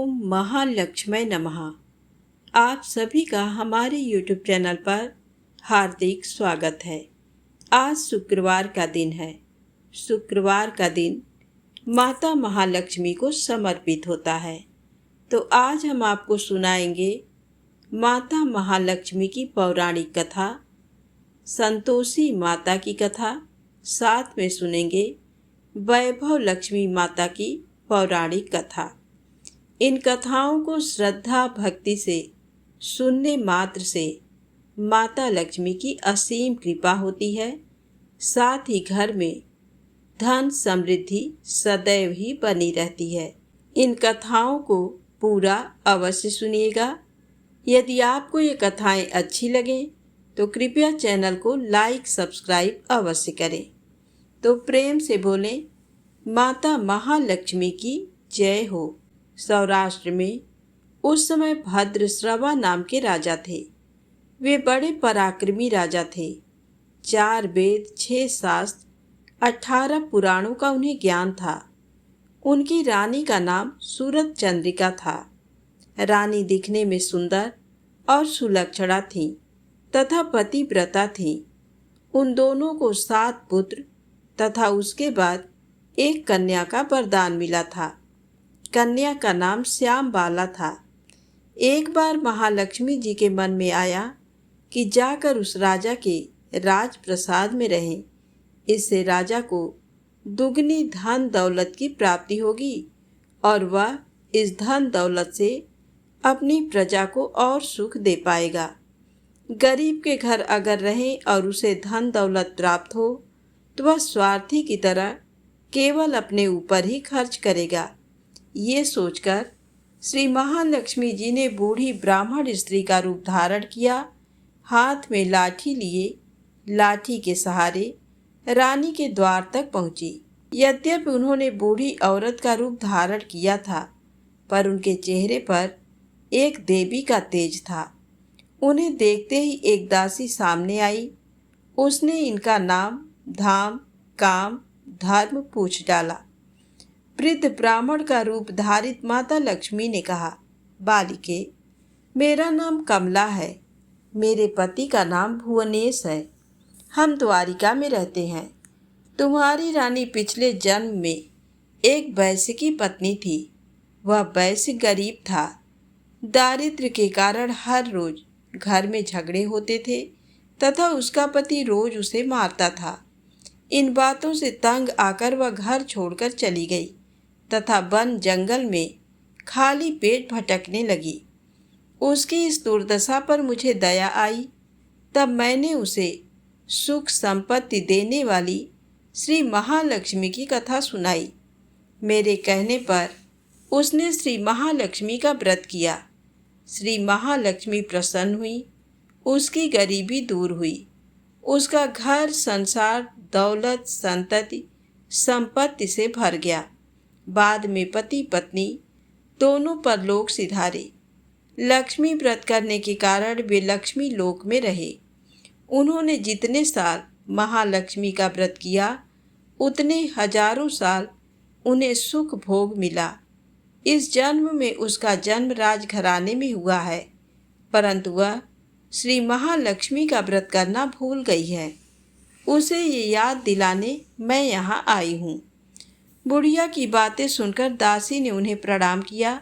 ओम महालक्ष्मी नमः। आप सभी का हमारे YouTube चैनल पर हार्दिक स्वागत है। आज शुक्रवार का दिन है। शुक्रवार का दिन माता महालक्ष्मी को समर्पित होता है। तो आज हम आपको सुनाएंगे माता महालक्ष्मी की पौराणिक कथा, संतोषी माता की कथा। साथ में सुनेंगे वैभव लक्ष्मी माता की पौराणिक कथा। इन कथाओं को श्रद्धा भक्ति से सुनने मात्र से माता लक्ष्मी की असीम कृपा होती है। साथ ही घर में धन समृद्धि सदैव ही बनी रहती है। इन कथाओं को पूरा अवश्य सुनिएगा। यदि आपको ये कथाएं अच्छी लगें तो कृपया चैनल को लाइक सब्सक्राइब अवश्य करें। तो प्रेम से बोलें, माता महालक्ष्मी की जय हो। सौराष्ट्र में उस समय भद्रश्रवा नाम के राजा थे। वे बड़े पराक्रमी राजा थे। 4 वेद, 6 शास्त्र, 18 पुराणों का उन्हें ज्ञान था। उनकी रानी का नाम सूरत चंद्रिका था। रानी दिखने में सुंदर और सुलक्षणा थी तथा पतिव्रता थी। उन दोनों को 7 पुत्र तथा उसके बाद एक कन्या का वरदान मिला था। कन्या का नाम श्याम बाला था। एक बार महालक्ष्मी जी के मन में आया कि जाकर उस राजा के राजप्रसाद में रहें। इससे राजा को दुगनी धन दौलत की प्राप्ति होगी और वह इस धन दौलत से अपनी प्रजा को और सुख दे पाएगा। गरीब के घर अगर रहे और उसे धन दौलत प्राप्त हो तो वह स्वार्थी की तरह केवल अपने ऊपर ही खर्च करेगा। ये सोचकर श्री महालक्ष्मी जी ने बूढ़ी ब्राह्मण स्त्री का रूप धारण किया। हाथ में लाठी लिए लाठी के सहारे रानी के द्वार तक पहुंची। यद्यपि उन्होंने बूढ़ी औरत का रूप धारण किया था, पर उनके चेहरे पर एक देवी का तेज था। उन्हें देखते ही एक दासी सामने आई। उसने इनका नाम, धाम, काम, धर्म पूछ डाला। वृद्ध ब्राह्मण का रूप धारित माता लक्ष्मी ने कहा, बालिके, मेरा नाम कमला है। मेरे पति का नाम भुवनेश है। हम द्वारिका में रहते हैं। तुम्हारी रानी पिछले जन्म में एक वैश्य की पत्नी थी। वह वैश्य गरीब था। दारिद्र्य के कारण हर रोज घर में झगड़े होते थे तथा उसका पति रोज उसे मारता था। इन बातों से तंग आकर वह घर छोड़कर चली गई तथा वन जंगल में खाली पेट भटकने लगी। उसकी इस दुर्दशा पर मुझे दया आई। तब मैंने उसे सुख संपत्ति देने वाली श्री महालक्ष्मी की कथा सुनाई। मेरे कहने पर उसने श्री महालक्ष्मी का व्रत किया। श्री महालक्ष्मी प्रसन्न हुई। उसकी गरीबी दूर हुई। उसका घर संसार दौलत संतति संपत्ति से भर गया। बाद में पति पत्नी दोनों परलोक सिधारे। लक्ष्मी व्रत करने के कारण वे लक्ष्मी लोक में रहे। उन्होंने जितने साल महालक्ष्मी का व्रत किया उतने हजारों साल उन्हें सुख भोग मिला। इस जन्म में उसका जन्म राजघराने में हुआ है, परंतु वह श्री महालक्ष्मी का व्रत करना भूल गई है। उसे ये याद दिलाने मैं यहाँ आई हूँ। बुढ़िया की बातें सुनकर दासी ने उन्हें प्रणाम किया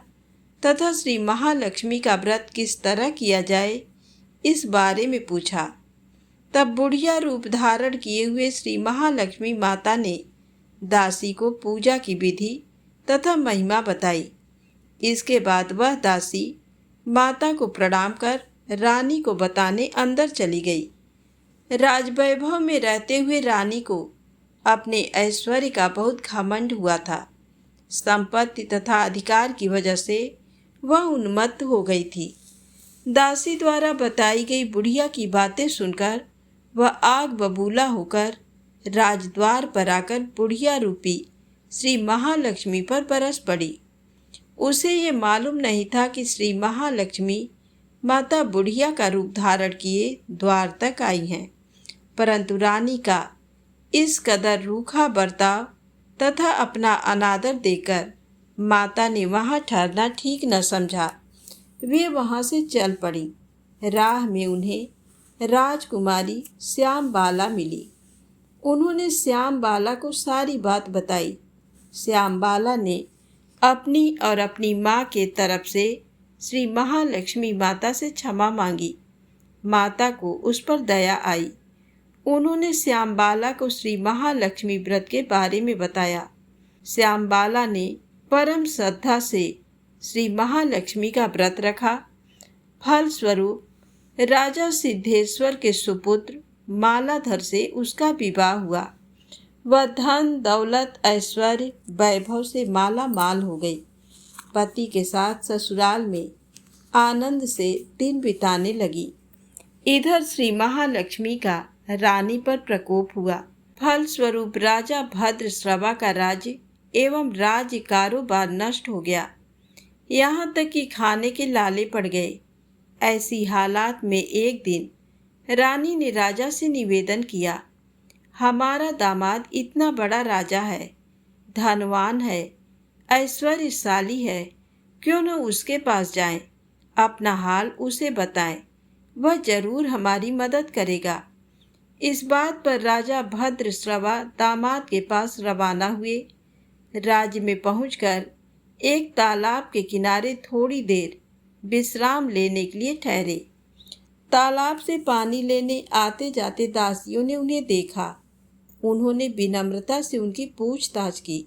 तथा श्री महालक्ष्मी का व्रत किस तरह किया जाए इस बारे में पूछा। तब बुढ़िया रूप धारण किए हुए श्री महालक्ष्मी माता ने दासी को पूजा की विधि तथा महिमा बताई। इसके बाद वह दासी माता को प्रणाम कर रानी को बताने अंदर चली गई। राजवैभव में रहते हुए रानी को अपने ऐश्वर्य का बहुत घमंड हुआ था। संपत्ति तथा अधिकार की वजह से वह उन्मत्त हो गई थी। दासी द्वारा बताई गई बुढ़िया की बातें सुनकर वह आग बबूला होकर राजद्वार पर आकर बुढ़िया रूपी श्री महालक्ष्मी पर बरस पड़ी। उसे ये मालूम नहीं था कि श्री महालक्ष्मी माता बुढ़िया का रूप धारण किए द्वार तक आई हैं, परंतु रानी का इस कदर रूखा बर्ताव तथा अपना अनादर देकर माता ने वहाँ ठहरना ठीक न समझा। वे वहाँ से चल पड़ी। राह में उन्हें राजकुमारी श्यामबाला मिली। उन्होंने श्यामबाला को सारी बात बताई। श्यामबाला ने अपनी और अपनी माँ के तरफ से श्री महालक्ष्मी माता से क्षमा मांगी। माता को उस पर दया आई। उन्होंने श्यामबाला को श्री महालक्ष्मी व्रत के बारे में बताया। श्यामबाला ने परम श्रद्धा से श्री महालक्ष्मी का व्रत रखा। फलस्वरूप राजा सिद्धेश्वर के सुपुत्र मालाधर से उसका विवाह हुआ। वह धन दौलत ऐश्वर्य वैभव से माला माल हो गई। पति के साथ ससुराल में आनंद से दिन बिताने लगी। इधर श्री महालक्ष्मी का रानी पर प्रकोप हुआ। फलस्वरूप राजा भद्रश्रवा का राज्य एवं राज्य कारोबार नष्ट हो गया। यहाँ तक कि खाने के लाले पड़ गए। ऐसी हालात में एक दिन रानी ने राजा से निवेदन किया, हमारा दामाद इतना बड़ा राजा है, धनवान है, ऐश्वर्यशाली है, क्यों न उसके पास जाएं, अपना हाल उसे बताएं, वह जरूर हमारी मदद करेगा। इस बात पर राजा भद्रश्रवा दामाद के पास रवाना हुए। राज्य में पहुंचकर एक तालाब के किनारे थोड़ी देर विश्राम लेने के लिए ठहरे। तालाब से पानी लेने आते जाते दासियों ने उन्हें देखा। उन्होंने विनम्रता से उनकी पूछताछ की।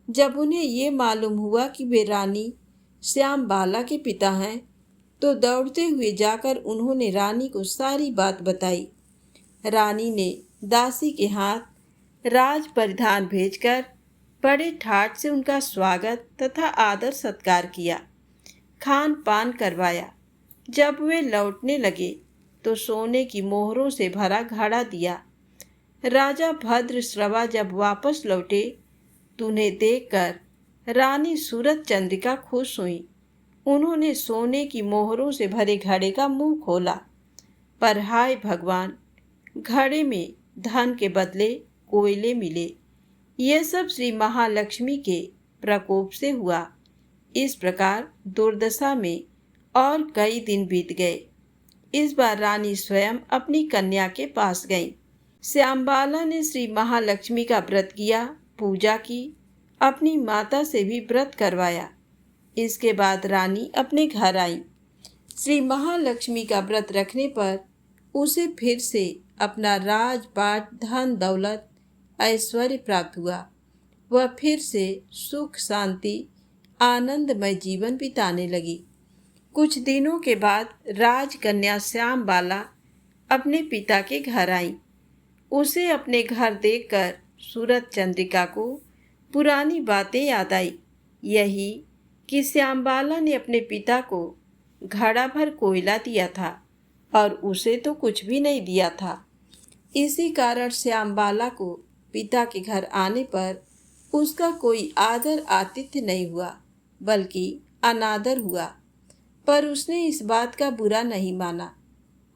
जब उन्हें ये मालूम हुआ कि वे रानी श्यामबाला के पिता हैं, तो दौड़ते हुए जाकर उन्होंने रानी को सारी बात बताई। रानी ने दासी के हाथ राज परिधान भेजकर बड़े ठाट से उनका स्वागत तथा आदर सत्कार किया, खान पान करवाया। जब वे लौटने लगे तो सोने की मोहरों से भरा घड़ा दिया। राजा भद्रश्रवा जब वापस लौटे तो उन्हें देखकर रानी सूरत चंद्रिका खुश हुई। उन्होंने सोने की मोहरों से भरे घड़े का मुंह खोला, पर हाय भगवान, घड़े में धन के बदले कोयले मिले। यह सब श्री महालक्ष्मी के प्रकोप से हुआ। इस प्रकार दुर्दशा में और कई दिन बीत गए। इस बार रानी स्वयं अपनी कन्या के पास गई। श्यामबाला ने श्री महालक्ष्मी का व्रत किया, पूजा की, अपनी माता से भी व्रत करवाया। इसके बाद रानी अपने घर आई। श्री महालक्ष्मी का व्रत रखने पर उसे फिर से अपना राजपाट, धन दौलत, ऐश्वर्य प्राप्त हुआ। वह फिर से सुख शांति आनंदमय जीवन बिताने लगी। कुछ दिनों के बाद राजकन्या श्यामबाला अपने पिता के घर आई। उसे अपने घर देखकर सूरत चंद्रिका को पुरानी बातें याद आई। यही कि श्यामबाला ने अपने पिता को घड़ा भर कोयला दिया था और उसे तो कुछ भी नहीं दिया था। इसी कारण श्यामबाला को पिता के घर आने पर उसका कोई आदर आतिथ्य नहीं हुआ, बल्कि अनादर हुआ। पर उसने इस बात का बुरा नहीं माना।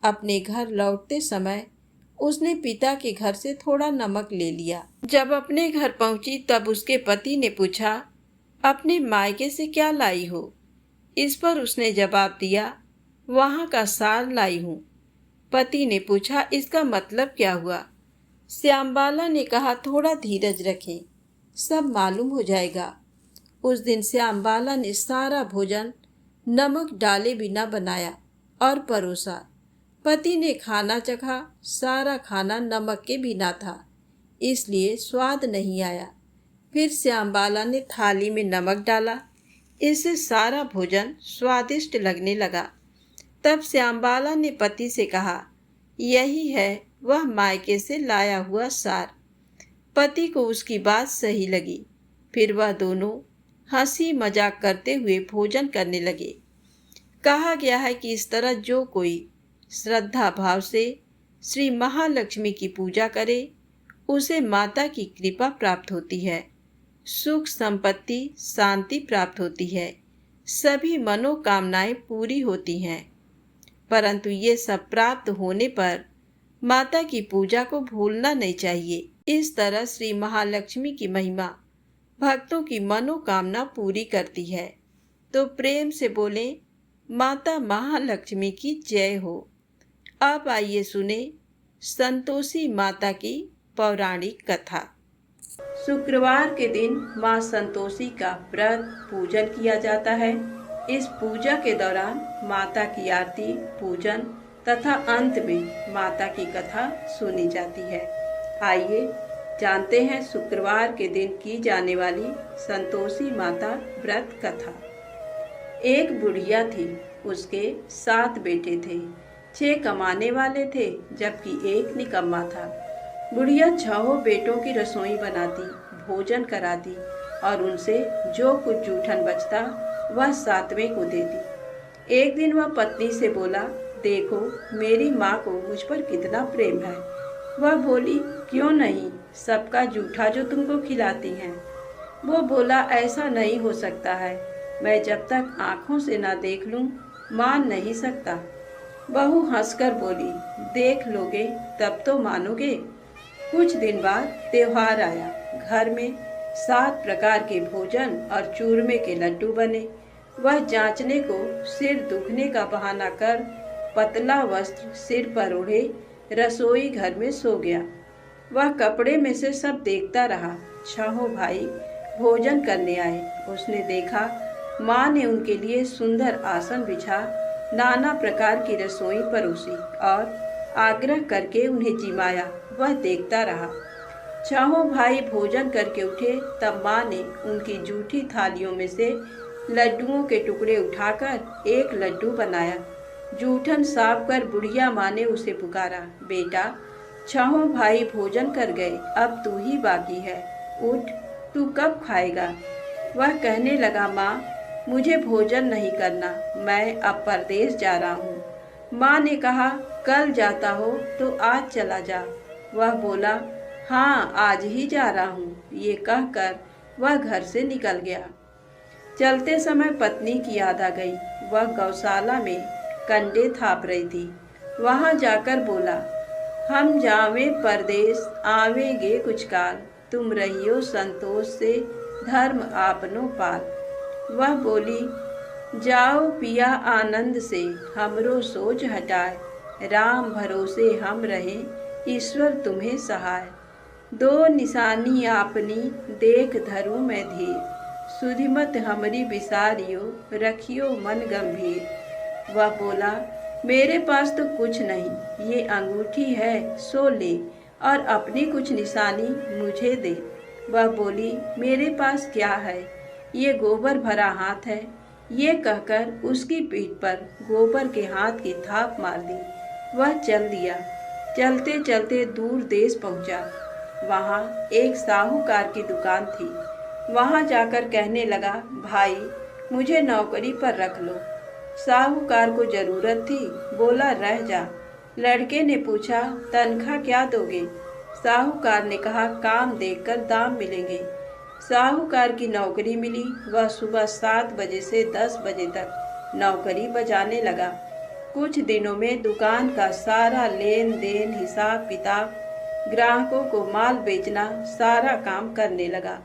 अपने घर लौटते समय उसने पिता के घर से थोड़ा नमक ले लिया। जब अपने घर पहुंची तब उसके पति ने पूछा, अपने मायके से क्या लाई हो? इस पर उसने जवाब दिया, वहाँ का सार लाई हूँ। पति ने पूछा, इसका मतलब क्या हुआ? श्यामबाला ने कहा, थोड़ा धीरज रखें, सब मालूम हो जाएगा। उस दिन श्यामबाला ने सारा भोजन नमक डाले बिना बनाया और परोसा। पति ने खाना चखा, सारा खाना नमक के बिना था, इसलिए स्वाद नहीं आया। फिर श्यामबाला ने थाली में नमक डाला, इससे सारा भोजन स्वादिष्ट लगने लगा। तब श्यामबाला ने पति से कहा, यही है वह मायके से लाया हुआ सार। पति को उसकी बात सही लगी। फिर वह दोनों हंसी मजाक करते हुए भोजन करने लगे। कहा गया है कि इस तरह जो कोई श्रद्धा भाव से श्री महालक्ष्मी की पूजा करे, उसे माता की कृपा प्राप्त होती है, सुख संपत्ति शांति प्राप्त होती है, सभी मनोकामनाएं पूरी होती हैं। परंतु ये सब प्राप्त होने पर माता की पूजा को भूलना नहीं चाहिए। इस तरह श्री महालक्ष्मी की महिमा भक्तों की मनोकामना पूरी करती है। तो प्रेम से बोले, माता महालक्ष्मी की जय हो। अब आइए सुने संतोषी माता की पौराणिक कथा। शुक्रवार के दिन माँ संतोषी का व्रत पूजन किया जाता है। इस पूजा के दौरान माता की आरती, पूजन तथा अंत में माता की कथा सुनी जाती है। आइए जानते हैं शुक्रवार के दिन की जाने वाली संतोषी माता व्रत कथा। एक बुढ़िया थी, उसके 7 बेटे थे। 6 कमाने वाले थे जबकि एक निकम्मा था। बुढ़िया 6 बेटों की रसोई बनाती, भोजन कराती और उनसे जो कुछ जूठन बचता वह 7वें को देती। एक दिन वह पत्नी से बोला, देखो मेरी माँ को मुझ पर कितना प्रेम है। वह बोली, क्यों नहीं, सबका जूठा जो तुमको खिलाती हैं। वो बोला, ऐसा नहीं हो सकता है, मैं जब तक आँखों से ना देख लूँ मान नहीं सकता। बहू हंसकर बोली, देख लोगे तब तो मानोगे। कुछ दिन बाद त्योहार आया। घर में 7 प्रकार के भोजन और चूरमे के लड्डू बने। वह जांचने को सिर दुखने का बहाना कर पतला वस्त्र सिर पर ओढ़े रसोई घर में सो गया। वह कपड़े में से सब देखता रहा। 6 भाई भोजन करने आए। उसने देखा माँ ने उनके लिए सुंदर आसन बिछा नाना प्रकार की रसोई परोसी और आग्रह करके उन्हें जिमाया। वह देखता रहा। 6 भाई भोजन करके उठे तब माँ ने उनकी जूठी थालियों में से लड्डुओं के टुकड़े उठाकर एक लड्डू बनाया। जूठन साफ कर बुढ़िया माँ ने उसे पुकारा, बेटा 6 भाई भोजन कर गए, अब तू ही बाकी है, उठ, तू कब खाएगा। वह कहने लगा, माँ मुझे भोजन नहीं करना, मैं अब परदेश जा रहा हूँ। माँ ने कहा, कल जाता हो तो आज चला जा। वह बोला, हाँ आज ही जा रहा हूँ। ये कहकर वह घर से निकल गया। चलते समय पत्नी की याद आ गई। वह गौशाला में कंडे थाप रही थी। वहाँ जाकर बोला, हम जावे परदेश आवेंगे कुछ काल, तुम रहियो संतोष से धर्म आपनो पाल। वह बोली, जाओ पिया आनंद से हमरो सोच हटाए, राम भरोसे हम रहे ईश्वर तुम्हें सहाय। 2 निशानी आपनी देख धरूं मैं धीर, सुधिमत हमरी विसारियो रखियो मन गंभीर। वह बोला, मेरे पास तो कुछ नहीं, ये अंगूठी है सो ले और अपनी कुछ निशानी मुझे दे। वह बोली, मेरे पास क्या है, ये गोबर भरा हाथ है। ये कहकर उसकी पीठ पर गोबर के हाथ की थाप मार दी। वह चल दिया। चलते चलते दूर देश पहुंचा। वहाँ एक साहूकार की दुकान थी। वहाँ जाकर कहने लगा, भाई मुझे नौकरी पर रख लो। साहूकार को जरूरत थी, बोला रह जा। लड़के ने पूछा, तनख्वाह क्या दोगे। साहूकार ने कहा, काम देखकर दाम मिलेंगे। साहूकार की नौकरी मिली। वह सुबह 7 बजे से 10 बजे तक नौकरी बजाने लगा। कुछ दिनों में दुकान का सारा लेन देन, हिसाब किताब, ग्राहकों को माल बेचना, सारा काम करने लगा।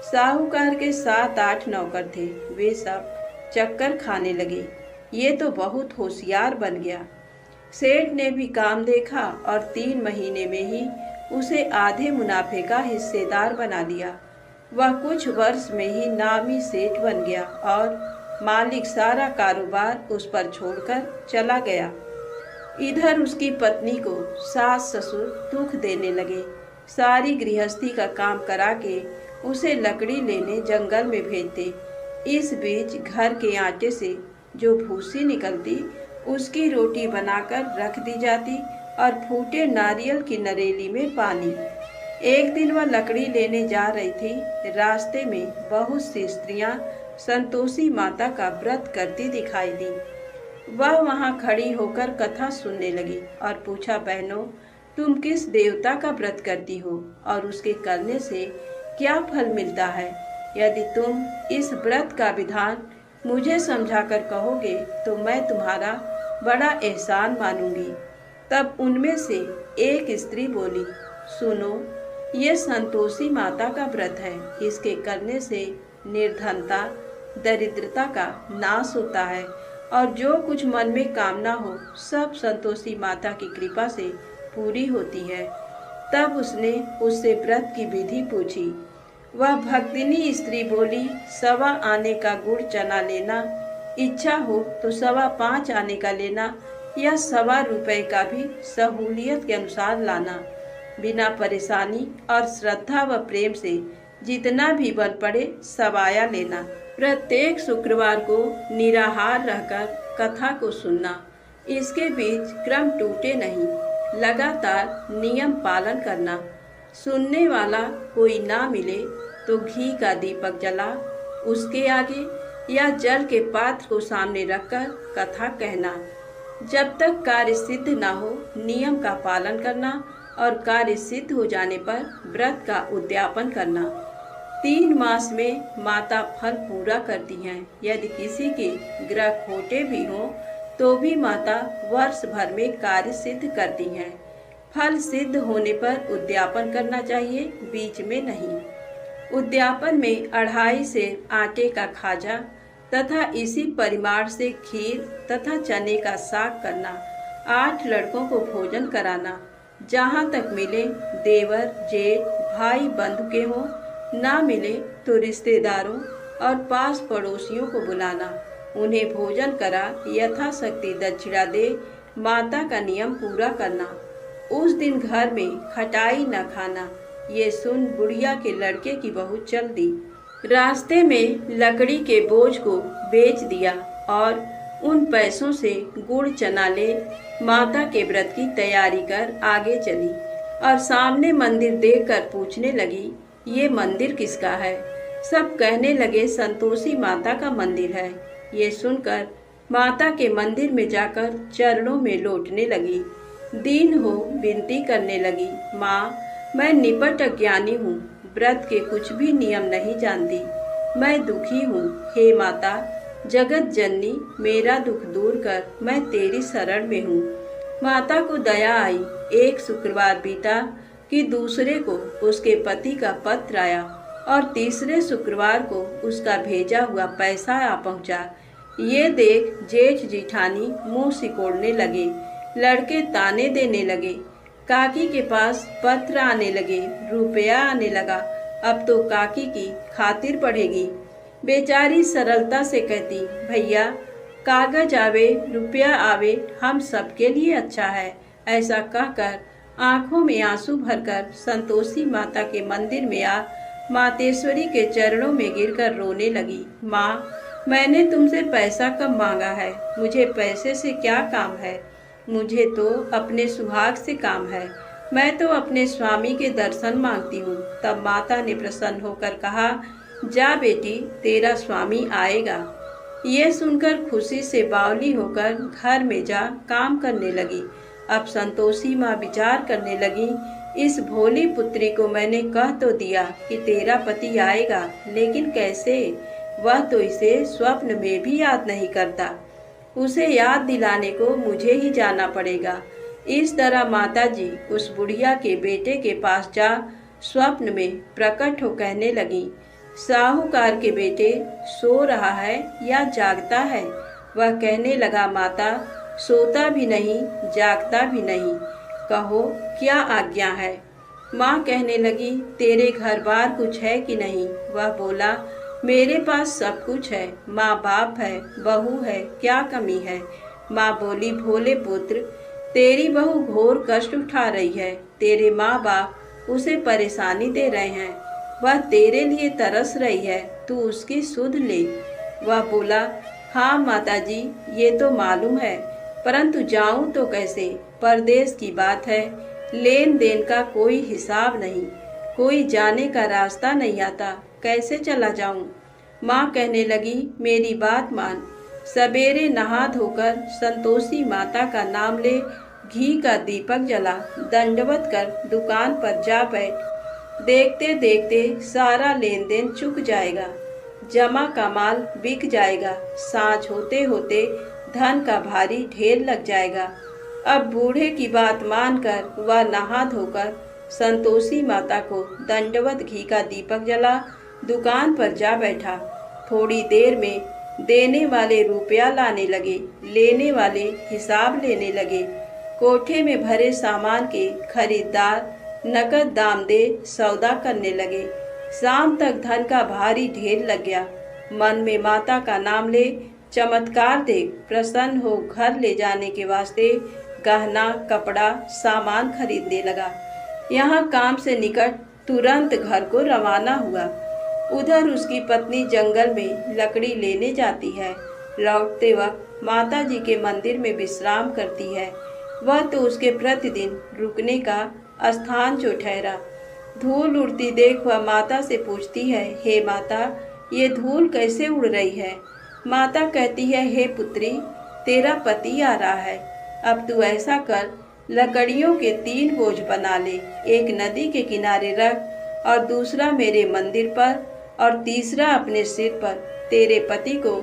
साहूकार के 7-8 नौकर थे। वे सब चक्कर खाने लगे। ये तो बहुत होशियार बन गया। सेठ ने भी काम देखा और 3 महीने में ही उसे आधे मुनाफे का हिस्सेदार बना दिया। वह कुछ वर्ष में ही नामी सेठ बन गया और मालिक सारा कारोबार उस पर छोड़कर चला गया। इधर उसकी पत्नी को सास ससुर दुख देने लगे। सारी गृहस्थी का काम करा के उसे लकड़ी लेने जंगल में भेजते। इस बीच घर के आटे से जो भूसी निकलती उसकी रोटी बनाकर रख दी जाती और फूटे नारियल की नरेली में पानी। एक दिन वह लकड़ी लेने जा रही थी। रास्ते में बहुत सी स्त्रियां संतोषी माता का व्रत करती दिखाई दी। वह वहां खड़ी होकर कथा सुनने लगी और पूछा, बहनों तुम किस देवता का व्रत करती हो और उसके करने से क्या फल मिलता है। यदि तुम इस व्रत का विधान मुझे समझाकर कहोगे तो मैं तुम्हारा बड़ा एहसान मानूंगी। तब उनमें से एक स्त्री बोली, सुनो, ये संतोषी माता का व्रत है। इसके करने से निर्धनता, दरिद्रता का नाश होता है और जो कुछ मन में कामना हो सब संतोषी माता की कृपा से पूरी होती है। तब उसने उससे व्रत की विधि पूछी। वह भक्तिनी स्त्री बोली, 1.25 आने का गुड़ चना लेना, इच्छा हो तो 5.25 आने का लेना या 1.25 रुपए का भी सहूलियत के अनुसार लाना। बिना परेशानी और श्रद्धा व प्रेम से जितना भी बन पड़े सवाया लेना। प्रत्येक शुक्रवार को निराहार रहकर कथा को सुनना। इसके बीच क्रम टूटे नहीं, लगातार नियम पालन करना। सुनने वाला कोई ना मिले तो घी का दीपक जला उसके आगे या जल के पात्र को सामने रखकर कथा कहना। जब तक कार्य सिद्ध ना हो नियम का पालन करना और कार्य सिद्ध हो जाने पर व्रत का उद्यापन करना। 3 मास में माता फल पूरा करती हैं। यदि किसी के ग्रह खोटे भी हों तो भी माता वर्ष भर में कार्य सिद्ध करती हैं। फल सिद्ध होने पर उद्यापन करना चाहिए, बीच में नहीं। उद्यापन में 2.5 सेर आटे का खाजा तथा इसी परिमाण से खीर तथा चने का साग करना। 8 लड़कों को भोजन कराना। जहाँ तक मिले देवर, जेठ, भाई बंधु के हों, ना मिले तो रिश्तेदारों और पास पड़ोसियों को बुलाना। उन्हें भोजन करा यथाशक्ति दक्षिणा दे माता का नियम पूरा करना। उस दिन घर में खटाई न खाना। ये सुन बुढ़िया के लड़के की बहू चल दी। रास्ते में लकड़ी के बोझ को बेच दिया और उन पैसों से गुड़ चना ले माता के व्रत की तैयारी कर आगे चली और सामने मंदिर देखकर पूछने लगी, ये मंदिर किसका है? सब कहने लगे संतोषी माता का मंदिर है। ये सुनकर माता के मंदिर में जाकर चरणों में लौटने लगी। दीन हो विनती करने लगी, माँ मैं निपट अज्ञानी हूँ, व्रत के कुछ भी नियम नहीं जानती, मैं दुखी हूँ। हे माता जगत जननी मेरा दुख दूर कर, मैं तेरी शरण में हूँ। माता को दया आई। एक शुक्रवार बीता कि दूसरे को उसके पति का पत्र आया और तीसरे शुक्रवार को उसका भेजा हुआ पैसा आ पहुँचा। ये देख जेठ जिठानी मुंह सिकोड़ने लगे, लड़के ताने देने लगे। काकी के पास पत्र आने लगे, रुपया आने लगा। अब तो काकी की खातिर पड़ेगी। बेचारी सरलता से कहती, भैया कागज आवे रुपया आवे हम सबके लिए अच्छा है। ऐसा कहकर आंखों में आंसू भरकर संतोषी माता के मंदिर में आ मातेश्वरी के चरणों में गिरकर रोने लगी। माँ मैंने तुमसे पैसा कब मांगा है? मुझे पैसे से क्या काम है? मुझे तो अपने सुहाग से काम है। मैं तो अपने स्वामी के दर्शन मांगती हूँ। तब माता ने प्रसन्न होकर कहा, जा बेटी तेरा स्वामी आएगा। ये सुनकर खुशी से बावली होकर घर में जा काम करने लगी। अब संतोषी माँ विचार करने लगी, इस भोली पुत्री को मैंने कह तो दिया कि तेरा पति आएगा, लेकिन कैसे? वह तो इसे स्वप्न में भी याद नहीं करता। उसे याद दिलाने को मुझे ही जाना पड़ेगा। इस तरह माताजी उस बुढ़िया के बेटे के पास जा स्वप्न में प्रकट हो कहने लगी, साहूकार के बेटे सो रहा है या जागता है? वह कहने लगा, माता सोता भी नहीं जागता भी नहीं, कहो क्या आज्ञा है? माँ कहने लगी, तेरे घर बार कुछ है कि नहीं? वह बोला, मेरे पास सब कुछ है, माँ बाप है, बहू है, क्या कमी है? माँ बोली, भोले पुत्र तेरी बहू घोर कष्ट उठा रही है। तेरे माँ बाप उसे परेशानी दे रहे हैं। वह तेरे लिए तरस रही है, तू उसकी सुध ले। वह बोला, हाँ माताजी ये तो मालूम है, परंतु जाऊं तो कैसे? परदेश की बात है, लेन देन का कोई हिसाब नहीं, कोई जाने का रास्ता नहीं आता, कैसे चला जाऊं? माँ कहने लगी, मेरी बात मान, सवेरे नहा धोकर संतोषी माता का नाम ले, घी का दीपक जला, दंडवत कर दुकान पर जा बैठ। देखते देखते सारा लेन देन चुक जाएगा, जमा का माल बिक जाएगा, सांझ होते होते धन का भारी ढेर लग जाएगा। अब बूढ़े की बात मानकर वह नहा धोकर संतोषी माता को दंडवत घी का दीपक जला दुकान पर जा बैठा। थोड़ी देर में देने वाले रुपया लाने लगे, लेने वाले हिसाब लेने लगे। कोठे में भरे सामान के खरीदार नकद दाम दे सौदा करने लगे। शाम तक धन का भारी ढेर लग गया। मन में माता का नाम ले, चमत्कार देख प्रसन्न हो घर ले जाने के वास्ते गहना कपड़ा सामान खरीदने लगा। यहाँ काम से निकट तुरंत घर को रवाना हुआ। उधर उसकी पत्नी जंगल में लकड़ी लेने जाती है। लौटते वक्त माता जी के मंदिर में विश्राम करती है। वह तो उसके प्रतिदिन रुकने का स्थान जो ठहरा। धूल उड़ती देख वह माता से पूछती है, हे माता, ये धूल कैसे उड़ रही है? माता कहती है, हे पुत्री, तेरा पति आ रहा है। अब तू ऐसा कर, लकड़ियों के 3 बोझ बना ले। एक नदी के किनारे रख और दूसरा मेरे मंदिर पर और तीसरा अपने सिर पर। तेरे पति को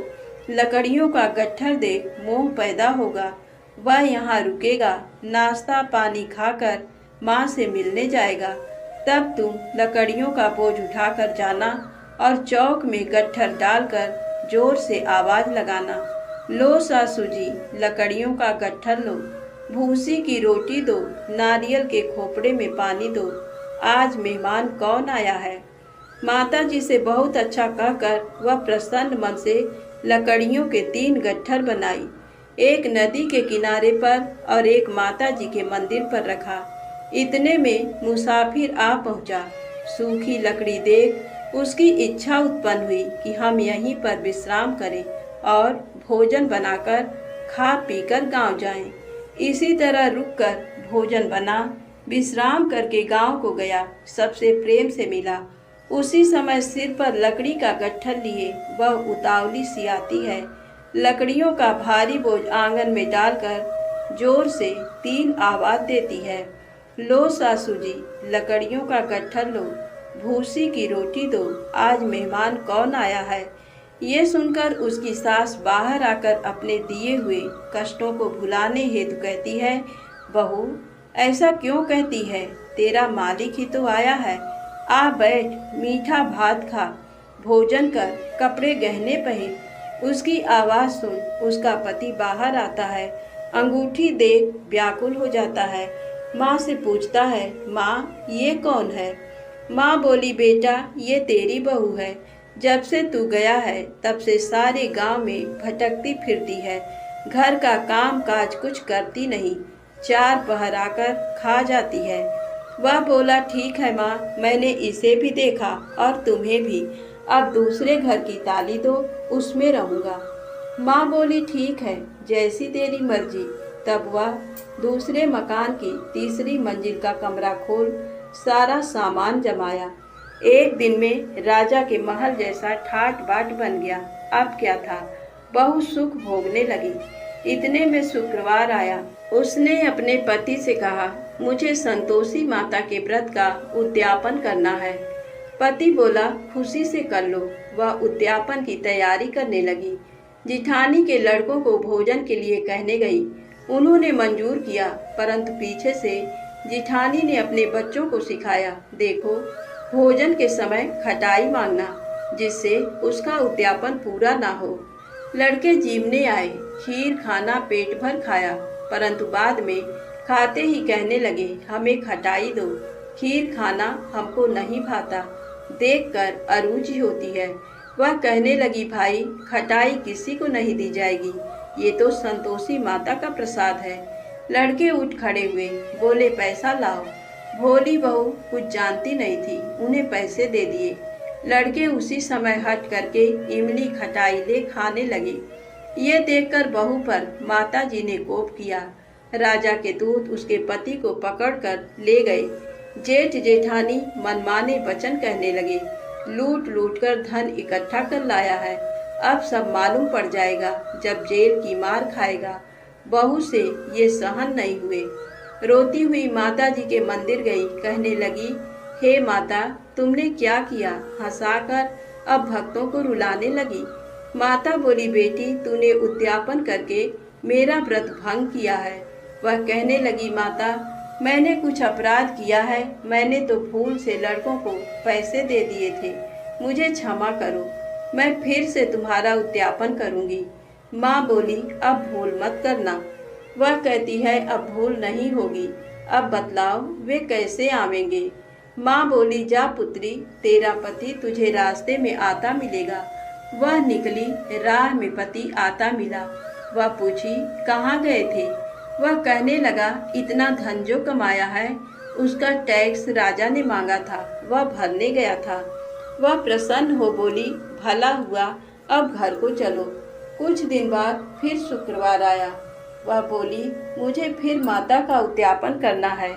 लकड़ियों का गट्ठर देख मोह पैदा होगा। वह यहाँ रुकेगा, नाश्ता पानी खाकर माँ से मिलने जाएगा। तब तुम लकड़ियों का बोझ उठाकर जाना और चौक में गट्ठर डालकर जोर से आवाज लगाना, लो सासू जी, लकड़ियों का गट्ठर लो, भूसी की रोटी दो, नारियल के खोपड़े में पानी दो, आज मेहमान कौन आया है। माता जी से बहुत अच्छा कहकर वह प्रसन्न मन से लकड़ियों के 3 गट्ठर बनाई। एक नदी के किनारे पर और एक माता जी के मंदिर पर रखा। इतने में मुसाफिर आ पहुंचा। सूखी लकड़ी देख उसकी इच्छा उत्पन्न हुई कि हम यहीं पर विश्राम करें और भोजन बनाकर खा पीकर गांव जाएं। इसी तरह रुककर भोजन बना, विश्राम करके गांव को गया, सबसे प्रेम से मिला। उसी समय सिर पर लकड़ी का गट्ठर लिए वह उतावली सी आती है। लकड़ियों का भारी बोझ आंगन में डालकर जोर से 3 आवाज देती है, लो सासू जी, लकड़ियों का गट्ठर लो, भूसी की रोटी दो, आज मेहमान कौन आया है। ये सुनकर उसकी सास बाहर आकर अपने दिए हुए कष्टों को भुलाने हेतु कहती है, बहू ऐसा क्यों कहती है, तेरा मालिक ही तो आया है। आ बैठ, मीठा भात खा, भोजन कर, कपड़े गहने पहन। उसकी आवाज़ सुन उसका पति बाहर आता है। अंगूठी देख व्याकुल हो जाता है। माँ से पूछता है, माँ ये कौन है। माँ बोली, बेटा ये तेरी बहू है। जब से तू गया है तब से सारे गांव में भटकती फिरती है, घर का काम काज कुछ करती नहीं, 4 पहर आकर खा जाती है। वह बोला, ठीक है माँ, मैंने इसे भी देखा और तुम्हें भी। अब दूसरे घर की ताली दो, उसमें रहूँगा। माँ बोली, ठीक है, जैसी तेरी मर्जी। तब वह दूसरे मकान की तीसरी मंजिल का कमरा खोल सारा सामान जमाया। एक दिन में राजा के महल जैसा ठाट बाट बन गया। अब क्या था, बहुत सुख भोगने लगी। इतने में शुक्रवार आया। उसने अपने पति से कहा, मुझे संतोषी माता के व्रत का उद्यापन करना है। पति बोला, खुशी से कर लो। वह उद्यापन की तैयारी करने लगी। जिठानी के लड़कों को भोजन के लिए कहने गई। उन्होंने मंजूर किया, परंतु पीछे से जिठानी ने अपने बच्चों को सिखाया, देखो भोजन के समय खटाई मांगना, जिससे उसका उद्यापन पूरा ना हो। लड़के जीवने आए, खीर खाना पेट भर खाया, परंतु बाद में खाते ही कहने लगे, हमें खटाई दो, खीर खाना हमको नहीं भाता, देखकर अरुचि होती है। वह कहने लगी, भाई खटाई किसी को नहीं दी जाएगी, ये तो संतोषी माता का प्रसाद है। लड़के उठ खड़े हुए, बोले, पैसा लाओ। भोली बहू कुछ जानती नहीं थी, उन्हें पैसे दे दिए। लड़के उसी समय हट करके इमली खटाई ले खाने लगे। ये देखकर बहू पर माता जी ने कोप किया। राजा के दूत उसके पति को पकड़कर ले गए। जेठ जेठानी मनमाने वचन कहने लगे, लूट लूट कर धन इकट्ठा कर लाया है, अब सब मालूम पड़ जाएगा जब जेल की मार खाएगा। बहू से ये सहन नहीं हुए। रोती हुई माता जी के मंदिर गई, कहने लगी, हे माता, तुमने क्या किया, हंसाकर अब भक्तों को रुलाने लगी। माता बोली, बेटी तूने उद्यापन करके मेरा व्रत भंग किया है। वह कहने लगी, माता मैंने कुछ अपराध किया है। मैंने तो भूल से लड़कों को पैसे दे दिए थे। मुझे क्षमा करो। मैं फिर से तुम्हारा उद्यापन करूंगी। माँ बोली, अब भूल मत करना। वह कहती है, अब भूल नहीं होगी। अब बतलाओ वे कैसे आवेंगे। माँ बोली, जा पुत्री, तेरा पति तुझे रास्ते में आता मिलेगा। वह निकली, राह में पति आता मिला। वह पूछी, कहाँ गए थे। वह कहने लगा, इतना धन जो कमाया है उसका टैक्स राजा ने मांगा था, वह भरने गया था। वह प्रसन्न हो बोली, भला हुआ, अब घर को चलो। कुछ दिन बाद फिर शुक्रवार आया। वह बोली, मुझे फिर माता का उद्यापन करना है।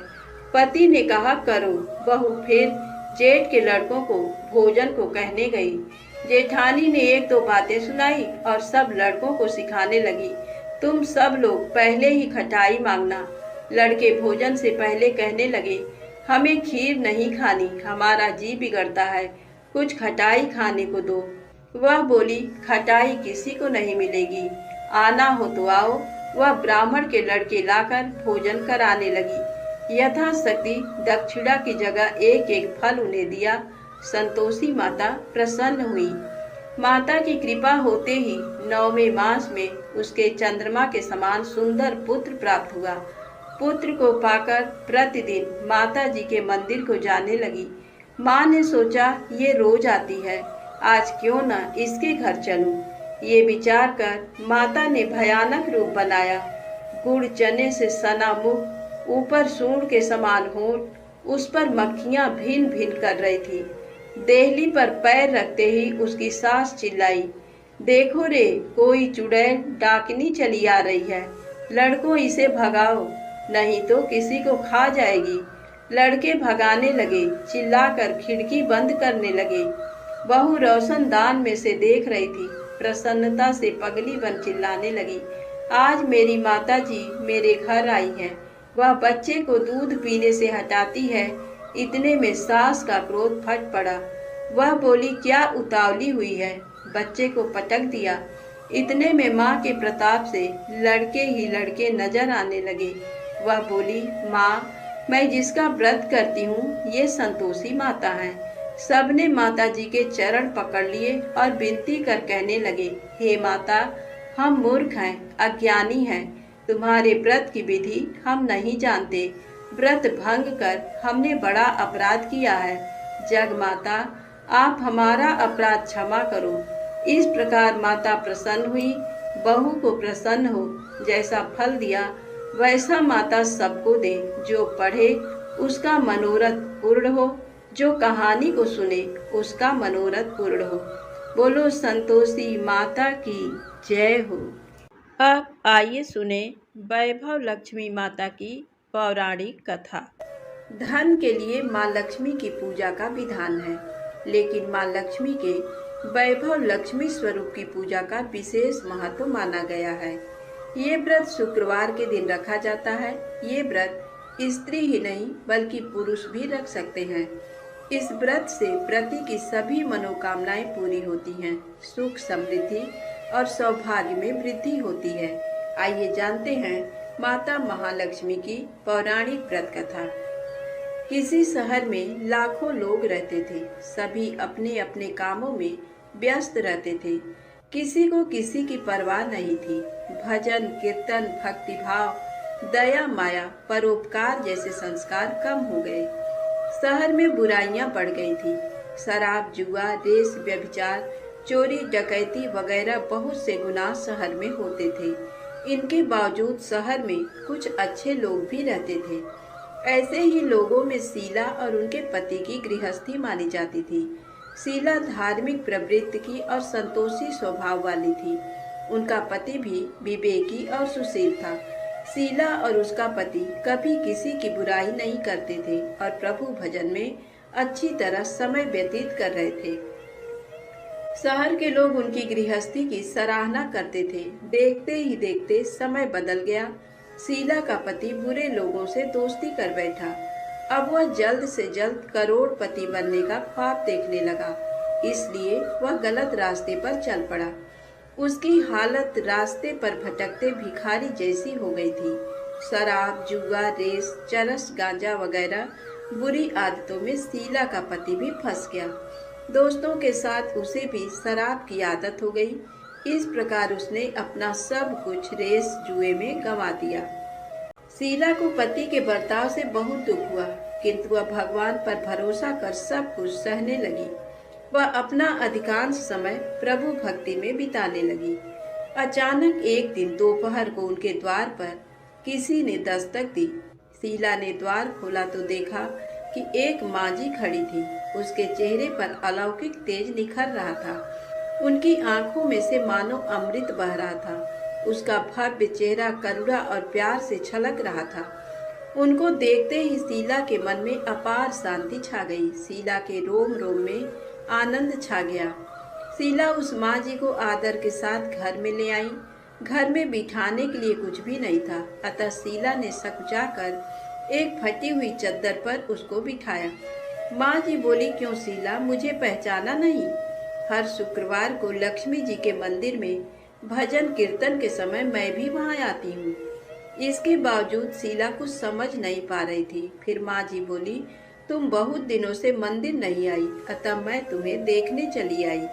पति ने कहा, करो। बहू फिर जेठ के लड़कों को भोजन को कहने गई। जेठानी ने एक दो बातें सुनाई और सब लड़कों को सिखाने लगी, तुम सब लोग पहले ही खटाई मांगना। लड़के भोजन से पहले कहने लगे, हमें खीर नहीं खानी, हमारा जी बिगड़ता है, कुछ खटाई खाने को दो। वह बोली, खटाई किसी को नहीं मिलेगी, आना हो तो आओ। वह ब्राह्मण के लड़के लाकर भोजन कराने लगी। यथाशक्ति दक्षिणा की जगह एक एक फल उन्हें दिया। संतोषी माता प्रसन्न हुई। माता की कृपा होते ही 9वें मास में उसके चंद्रमा के समान सुंदर पुत्र प्राप्त हुआ। पुत्र को पाकर प्रतिदिन माता जी के मंदिर को जाने लगी। माँ ने सोचा, ये रोज आती है, आज क्यों न इसके घर चलूं। ये विचार कर माता ने भयानक रूप बनाया। गुड़ चने से सना मुख, ऊपर सूंड के समान होंठ, उस पर मक्खियां भिन भिन कर रही थी। देहली पर पैर रखते ही उसकी सास चिल्लाई, देखो रे, कोई चुड़ैल डाकनी चली आ रही है, लड़कों इसे भगाओ, नहीं तो किसी को खा जाएगी। लड़के भगाने लगे, चिल्लाकर खिड़की बंद करने लगे। बहू रोशनदान में से देख रही थी, प्रसन्नता से पगली बन चिल्लाने लगी, आज मेरी माता जी मेरे घर आई हैं। वह बच्चे को दूध पीने से हटाती है, इतने में सास का क्रोध फट पड़ा। वह बोली, क्या उतावली हुई है। बच्चे को पटक दिया। इतने में माँ के प्रताप से लड़के ही लड़के नजर आने लगे। वह बोली, माँ, मैं जिसका व्रत करती हूँ ये संतोषी माता है। सबने माता जी के चरण पकड़ लिए और विनती कर कहने लगे, हे माता, हम मूर्ख हैं, अज्ञानी हैं, तुम्हारे व्रत की विधि हम नहीं जानते। व्रत भंग कर हमने बड़ा अपराध किया है। जग माता, आप हमारा अपराध क्षमा करो। इस प्रकार माता प्रसन्न हुई। बहू को प्रसन्न हो, जैसा फल दिया वैसा माता सबको दे। जो पढ़े उसका मनोरथ पूर्ण हो, जो कहानी को सुने उसका मनोरथ पूर्ण हो। बोलो संतोषी माता की जय हो। अब आइए सुने वैभव लक्ष्मी माता की पौराणिक कथा। धन के लिए माँ लक्ष्मी की पूजा का विधान है, लेकिन माँ लक्ष्मी के वैभव लक्ष्मी स्वरूप की पूजा का विशेष महत्व माना गया है। ये व्रत शुक्रवार के दिन रखा जाता है। ये व्रत स्त्री ही नहीं बल्कि पुरुष भी रख सकते हैं। इस व्रत से प्रति की सभी मनोकामनाएं पूरी होती हैं, सुख समृद्धि और सौभाग्य में वृद्धि होती है। आइए जानते हैं माता महालक्ष्मी की पौराणिक व्रत कथा। किसी शहर में लाखों लोग रहते थे। सभी अपने अपने कामों में व्यस्त रहते थे। किसी को किसी की परवाह नहीं थी। भजन, कीर्तन, भक्तिभाव, दया, माया, परोपकार जैसे संस्कार कम हो गए। शहर में बुराइयां बढ़ गई थी। शराब, जुआ, रेस, व्यभिचार, चोरी, डकैती वगैरह बहुत से गुनाह शहर में होते थे। इनके बावजूद शहर में कुछ अच्छे लोग भी रहते थे। ऐसे ही लोगों में शीला और उनके पति की गृहस्थी मानी जाती थी। शीला धार्मिक प्रवृत्ति की और संतोषी स्वभाव वाली थी। उनका पति भी विवेकी और सुशील था। शीला और उसका पति कभी किसी की बुराई नहीं करते थे और प्रभु भजन में अच्छी तरह समय व्यतीत कर रहे थे। शहर के लोग उनकी गृहस्थी की सराहना करते थे। देखते ही देखते समय बदल गया। शीला का पति बुरे लोगों से दोस्ती कर बैठा। अब वह जल्द से जल्द करोड़पति बनने का ख्वाब देखने लगा, इसलिए वह गलत रास्ते पर चल पड़ा। उसकी हालत रास्ते पर भटकते भिखारी जैसी हो गई थी। शराब, जुआ, रेस, चरस, गांजा वगैरह बुरी आदतों में शीला का पति भी फंस गया। दोस्तों के साथ उसे भी शराब की आदत हो गई। इस प्रकार उसने अपना सब कुछ रेस जुए में गंवा दिया। शीला को पति के बर्ताव से बहुत दुख हुआ, किंतु वह भगवान पर भरोसा कर सब कुछ सहने लगी। वह अपना अधिकांश समय प्रभु भक्ति में बिताने लगी। अचानक एक दिन दोपहर को उनके द्वार पर किसी ने दस्तक दी। शीला ने द्वार खोला तो देखा कि एक मांझी खड़ी थी। उसके चेहरे पर अलौकिक तेज निखर रहा था। उनकी आंखों में से मानो अमृत बह रहा था। उसका भव्य चेहरा करुणा और प्यार से छलक रहा था। उनको देखते ही शीला के मन में अपार शांति छा गई। शीला के रोम रोम में आनंद छा गया। शीला उस माँ जी को आदर के साथ घर में ले आई। घर में बिठाने के लिए कुछ भी नहीं था, अतः शीला ने सकुचाकर एक फटी हुई चद्दर पर उसको बिठाया। माँ जी बोली, क्यों शीला, मुझे पहचाना नहीं? हर शुक्रवार को लक्ष्मी जी के मंदिर में भजन कीर्तन के समय मैं भी वहाँ आती हूँ। इसके बावजूद शीला कुछ समझ नहीं पा रही थी। फिर माँ जी बोली, तुम बहुत दिनों से मंदिर नहीं आई, अतः मैं तुम्हें देखने चली आई।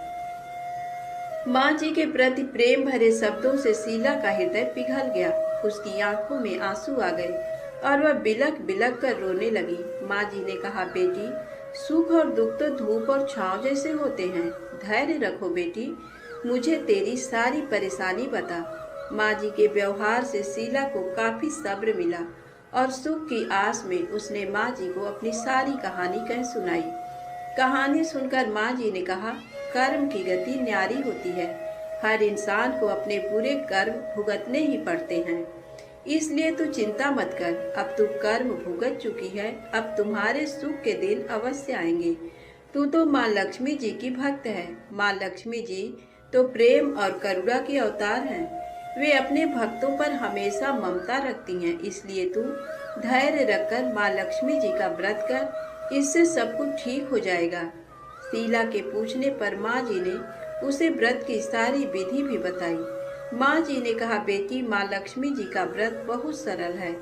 माँ जी के प्रति प्रेम भरे शब्दों से शीला का हृदय पिघल गया। उसकी आंखों में आंसू आ गए और वह बिलक बिलक कर रोने लगी। माँ जी ने कहा, बेटी, सुख और दुख तो धूप और छांव जैसे होते हैं। धैर्य रखो बेटी, मुझे तेरी सारी परेशानी बता। माँ जी के व्यवहार से शीला को काफी सब्र मिला और सुख की आस में उसने माँ जी को अपनी सारी कहानी कह सुनाई। कहानी सुनकर माँ जी ने कहा, कर्म की गति न्यारी होती है। हर इंसान को अपने बुरे कर्म भुगतने ही पड़ते हैं, इसलिए तू चिंता मत कर। अब तू कर्म भुगत चुकी है, अब तुम्हारे सुख के दिन अवश्य आएंगे। तू तो माँ लक्ष्मी जी की भक्त है। माँ लक्ष्मी जी तो प्रेम और करुणा के अवतार हैं। वे अपने भक्तों पर हमेशा ममता रखती हैं, इसलिए तू धैर्य रखकर माँ लक्ष्मी जी का व्रत कर, इससे सब कुछ ठीक हो जाएगा। शीला के पूछने पर माँ जी ने उसे व्रत की सारी विधि भी बताई। माँ जी ने कहा, बेटी, माँ लक्ष्मी जी का व्रत बहुत सरल है।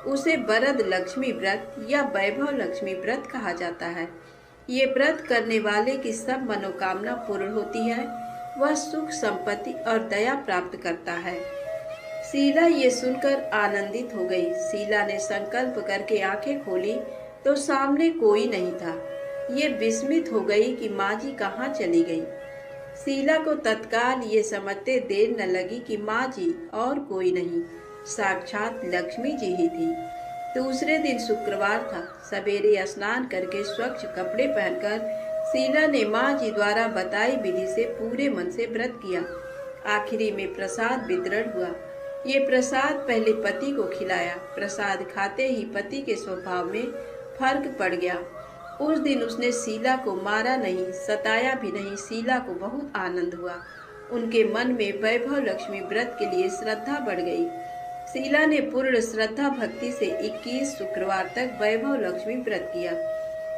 उसे वरद लक्ष्मी व्रत या वैभव लक्ष्मी व्रत कहा जाता है। ये व्रत करने वाले की सब मनोकामना पूर्ण होती है। वह सुख, संपत्ति और दया प्राप्त करता है। शीला ये सुनकर आनंदित हो गई। शीला ने संकल्प करके आंखें खोली तो सामने कोई नहीं था। ये विस्मित हो गई कि माँ जी कहाँ चली गई। शीला को तत्काल ये समझते देर न लगी कि माँ जी और कोई नहीं, साक्षात लक्ष्मी जी ही थी। दूसरे दिन शुक्रवार था। सवेरे स्नान करके स्वच्छ कपड़े पहनकर शीला ने माँ जी द्वारा बताई विधि से पूरे मन से व्रत किया। आखिरी में प्रसाद वितरण हुआ। ये प्रसाद पहले पति को खिलाया। प्रसाद खाते ही पति के स्वभाव में फर्क पड़ गया। उस दिन उसने शीला को मारा नहीं, सताया भी नहीं। शीला को बहुत आनंद हुआ। उनके मन में वैभव लक्ष्मी व्रत के लिए श्रद्धा बढ़ गई। शीला ने पूर्ण श्रद्धा भक्ति से 21 शुक्रवार तक वैभव लक्ष्मी व्रत किया।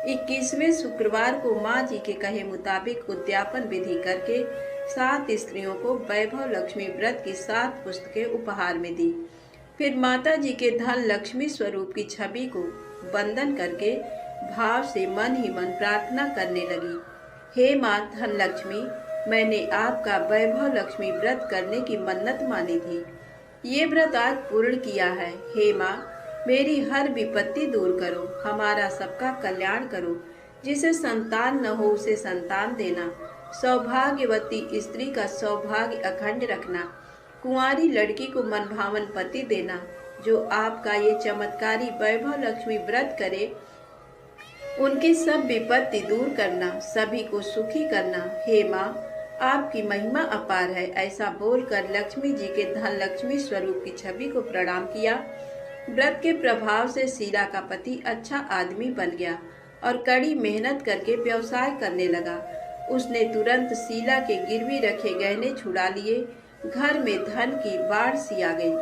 21वें शुक्रवार को माँ जी के कहे मुताबिक उद्यापन विधि करके 7 स्त्रियों को वैभव लक्ष्मी व्रत की 7 पुस्तकें उपहार में दी। फिर माता जी के धन लक्ष्मी स्वरूप की छवि को वंदन करके भाव से मन ही मन प्रार्थना करने लगी। हे माँ धन लक्ष्मी, मैंने आपका वैभव लक्ष्मी व्रत करने की मन्नत मानी थी। ये व्रत आज पूर्ण किया है। हे माँ, मेरी हर विपत्ति दूर करो, हमारा सबका कल्याण करो। जिसे संतान न हो उसे संतान देना, सौभाग्यवती स्त्री का सौभाग्य अखंड रखना, कुंवारी लड़की को मनभावन पति देना। जो आपका ये चमत्कारी वैभव लक्ष्मी व्रत करे उनकी सब विपत्ति दूर करना, सभी को सुखी करना। हे माँ, आपकी महिमा अपार है। ऐसा बोलकर लक्ष्मी जी के धन लक्ष्मी स्वरूप की छवि को प्रणाम किया। व्रत के प्रभाव से शीला का पति अच्छा आदमी बन गया और कड़ी मेहनत करके व्यवसाय करने लगा। उसने तुरंत शीला के गिरवी रखे गहने छुड़ा लिए। घर में धन की बाढ़ सी आ गई।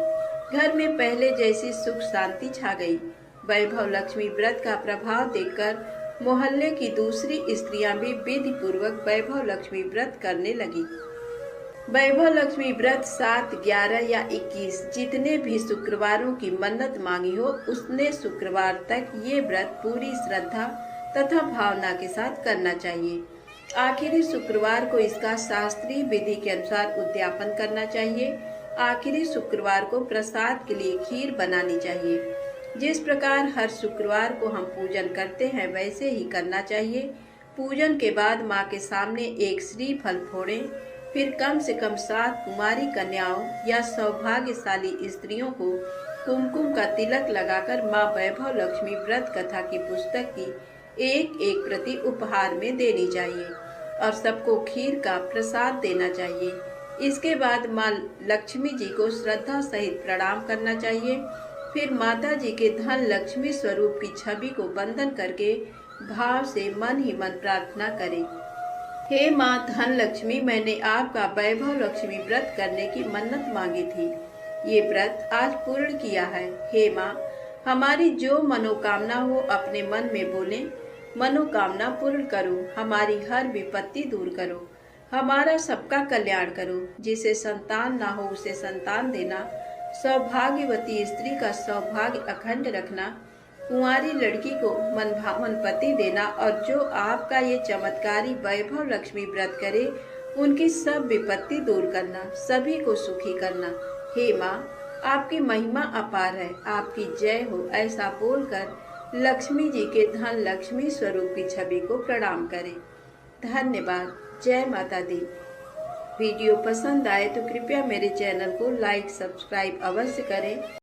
घर में पहले जैसी सुख शांति छा गई। वैभव लक्ष्मी व्रत का प्रभाव देखकर मोहल्ले की दूसरी स्त्रियां भी विधि पूर्वक वैभव लक्ष्मी व्रत करने लगी। वैभव लक्ष्मी व्रत 7, 11 या 21 जितने भी शुक्रवारों की मन्नत मांगी हो उसने शुक्रवार तक ये व्रत पूरी श्रद्धा तथा भावना के साथ करना चाहिए। आखिरी शुक्रवार को इसका शास्त्रीय विधि के अनुसार उद्यापन करना चाहिए। आखिरी शुक्रवार को प्रसाद के लिए खीर बनानी चाहिए। जिस प्रकार हर शुक्रवार को हम पूजन करते हैं वैसे ही करना चाहिए। पूजन के बाद माँ के सामने एक श्रीफल फोड़ें, फिर कम से कम 7 कुमारी कन्याओं या सौभाग्यशाली स्त्रियों को कुमकुम का तिलक लगाकर माँ वैभव लक्ष्मी व्रत कथा की पुस्तक की एक एक प्रति उपहार में देनी चाहिए और सबको खीर का प्रसाद देना चाहिए। इसके बाद माँ लक्ष्मी जी को श्रद्धा सहित प्रणाम करना चाहिए। फिर माता जी के धन लक्ष्मी स्वरूप की छवि को वंदन करके भाव से मन ही मन प्रार्थना करें। हे माँ धन लक्ष्मी, मैंने आपका वैभव लक्ष्मी व्रत करने की मन्नत मांगी थी। ये व्रत आज पूर्ण किया है। हे माँ, हमारी जो मनोकामना हो अपने मन में बोले। मनोकामना पूर्ण करो, हमारी हर विपत्ति दूर करो, हमारा सबका कल्याण करो। जिसे संतान ना हो उसे संतान देना, सौभाग्यवती स्त्री का सौभाग्य अखंड रखना, कुंवारी लड़की को मनभावन पति देना और जो आपका ये चमत्कारी वैभव लक्ष्मी व्रत करे उनकी सब विपत्ति दूर करना, सभी को सुखी करना। हे माँ, आपकी महिमा अपार है, आपकी जय हो। ऐसा बोलकर लक्ष्मी जी के धन लक्ष्मी स्वरूप की छवि को प्रणाम करें। धन्यवाद। जय माता दी। वीडियो पसंद आए तो कृपया मेरे चैनल को लाइक सब्सक्राइब अवश्य करें।